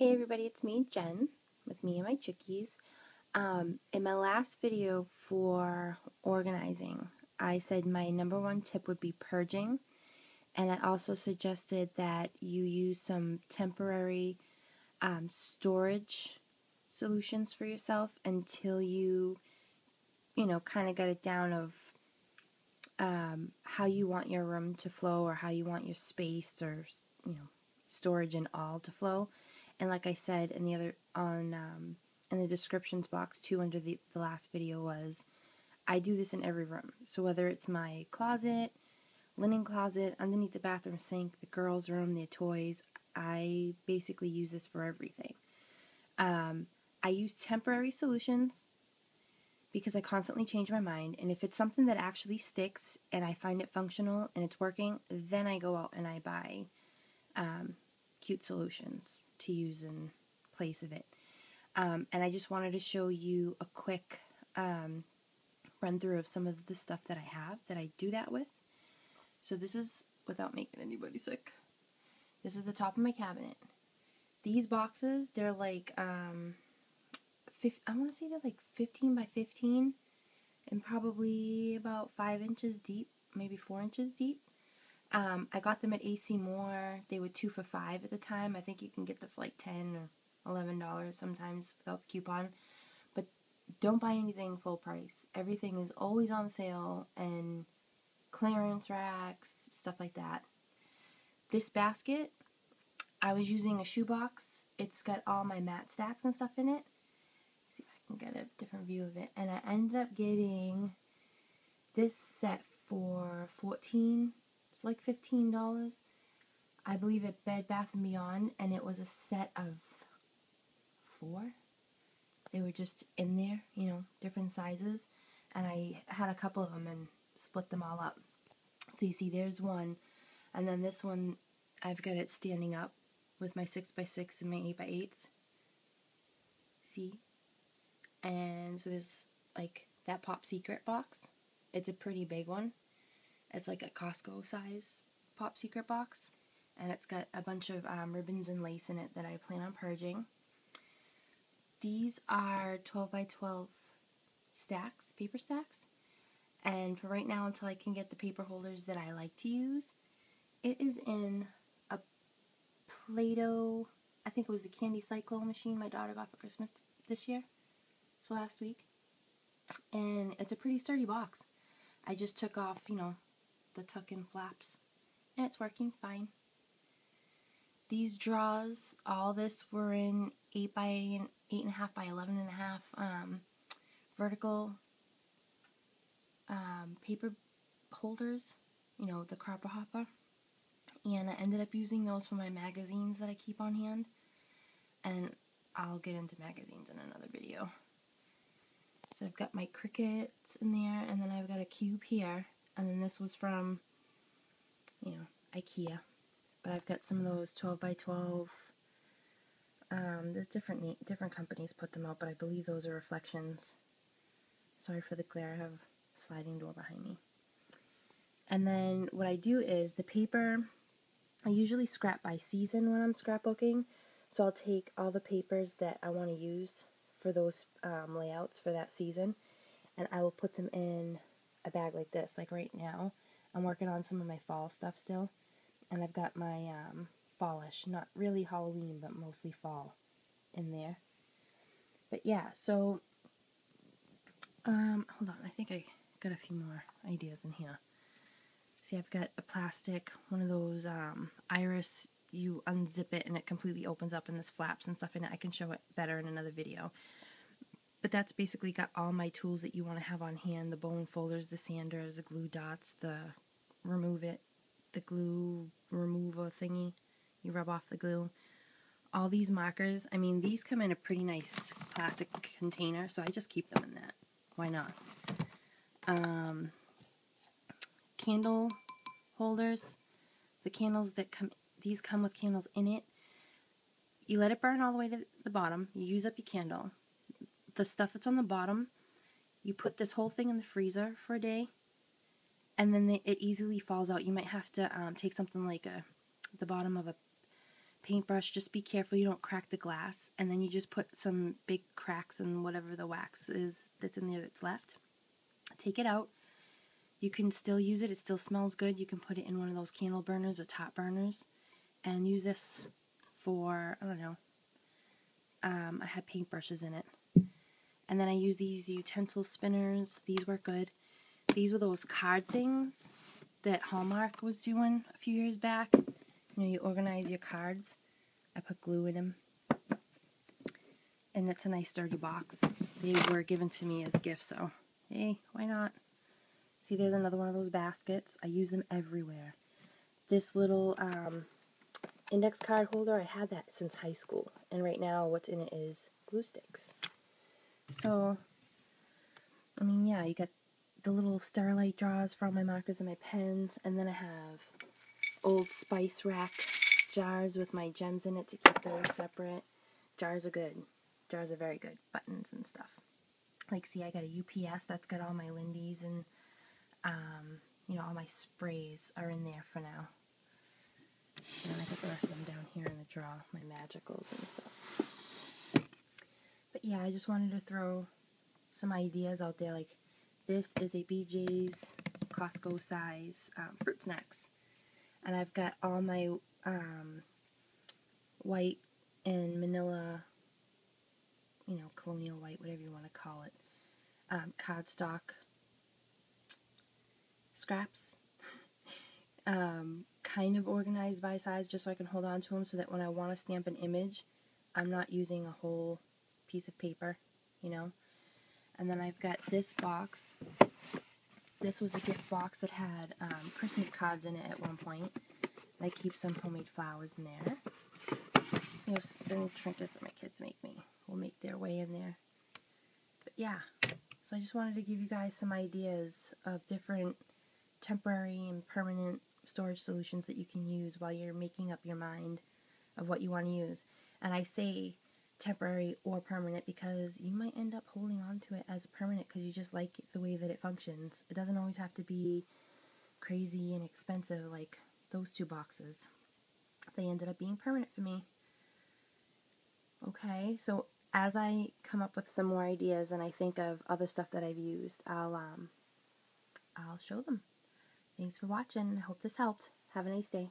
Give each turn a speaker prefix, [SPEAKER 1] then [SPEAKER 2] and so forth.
[SPEAKER 1] Hey everybody, it's me, Jen, with me and my chickies. In my last video for organizing, I said my number one tip would be purging, and I also suggested that you use some temporary storage solutions for yourself until you kind of got it down of how you want your room to flow or how you want your space or, storage and all to flow. And like I said in the other in the descriptions box too, under the last video, was I do this in every room. So whether it's my closet, linen closet, underneath the bathroom sink, the girls' room, their toys, I basically use this for everything. I use temporary solutions because I constantly change my mind, and if it's something that actually sticks and I find it functional and it's working, then I go out and I buy cute solutions to use in place of it. And I just wanted to show you a quick run through of some of the stuff that I have that I do that with. So this is, without making anybody sick, this is the top of my cabinet. These boxes, they're like, I want to say they're like 15 by 15 and probably about 5 inches deep, maybe 4 inches deep. I got them at AC Moore. They were 2 for $5 at the time. I think you can get them for like $10 or $11 sometimes without the coupon. But don't buy anything full price. Everything is always on sale and clearance racks, stuff like that. This basket, I was using a shoebox. It's got all my mat stacks and stuff in it. Let's see if I can get a different view of it. And I ended up getting this set for $14. It's like $15, I believe, at Bed Bath & Beyond, and it was a set of 4. They were just in there, different sizes, and I had a couple of them and split them all up. So you see there's one, and then this one, I've got it standing up with my 6x6 and my 8x8s. See? And so there's like that Pop Secret box. It's a pretty big one. It's like a Costco size Pop Secret box, and it's got a bunch of ribbons and lace in it that I plan on purging. These are 12 by 12 stacks, paper stacks, and for right now, until I can get the paper holders that I like to use, it is in a Play-Doh, I think it was the Candy Cyclone machine my daughter got for Christmas this year, so last week, and it's a pretty sturdy box. I just took off, the tuck-in flaps, and it's working fine. These drawers, all this were in 8 by 8.5 by 11.5 vertical paper holders, the Cropper Hopper, and I ended up using those for my magazines that I keep on hand, and I'll get into magazines in another video. So I've got my Crickets in there, and then I've got a cube here, and then this was from, IKEA. But I've got some of those 12 by 12. There's different companies put them out, but I believe those are Reflections. Sorry for the glare. I have a sliding door behind me. And then what I do is the paper, I usually scrap by season when I'm scrapbooking. So I'll take all the papers that I want to use for those layouts for that season, and I will put them in a bag like this. Like right now, I'm working on some of my fall stuff still, and I've got my fallish, not really Halloween, but mostly fall in there. But yeah, so hold on, I think I got a few more ideas in here. See, I've got a plastic, one of those iris, you unzip it and it completely opens up and there's flaps and stuff in it. I can show it better in another video. But that's basically got all my tools that you want to have on hand: the bone folders, the sanders, the glue dots, the glue remover thingy. You rub off the glue. All these markers, I mean, these come in a pretty nice plastic container, so I just keep them in that. Why not? Candle holders. The candles that these come with candles in it. You let it burn all the way to the bottom. You use up your candle. The stuff that's on the bottom, you put this whole thing in the freezer for a day, and then it easily falls out. You might have to take something like the bottom of a paintbrush, just be careful you don't crack the glass, and then you just put some big cracks in whatever the wax is that's in there that's left. Take it out. You can still use it. It still smells good. You can put it in one of those candle burners or top burners and use this for, I don't know, I had paintbrushes in it. And then I use these utensil spinners. These work good. These were those card things that Hallmark was doing a few years back. You know, you organize your cards. I put glue in them. And it's a nice sturdy box. They were given to me as gifts, so hey, why not? See, there's another one of those baskets. I use them everywhere. This little index card holder, I had that since high school. And right now what's in it is glue sticks. So, I mean, yeah, you got the little Starlight drawers for all my markers and my pens. And then I have old spice rack jars with my gems in it to keep those separate. Jars are good. Jars are very good. Buttons and stuff. Like, see, I got a UPS that's got all my Lindy's and, you know, all my sprays are in there for now. And I got the rest of them down here in the drawer, my magicals and stuff. But yeah, I just wanted to throw some ideas out there. Like, this is a BJ's Costco size fruit snacks. And I've got all my white and manila, you know, colonial white, whatever you want to call it, cardstock scraps, kind of organized by size just so I can hold on to them so that when I want to stamp an image, I'm not using a whole piece of paper, you know. And then I've got this box. This was a gift box that had Christmas cards in it at one point. And I keep some homemade flowers in there. You know, and trinkets that my kids make me will make their way in there. But yeah, so I just wanted to give you guys some ideas of different temporary and permanent storage solutions that you can use while you're making up your mind of what you want to use. And I say temporary or permanent because you might end up holding on to it as permanent because you just like the way that it functions. It doesn't always have to be crazy and expensive like those two boxes. They ended up being permanent for me. Okay, so as I come up with some more ideas and I think of other stuff that I've used, I'll show them. Thanks for watching. I hope this helped. Have a nice day.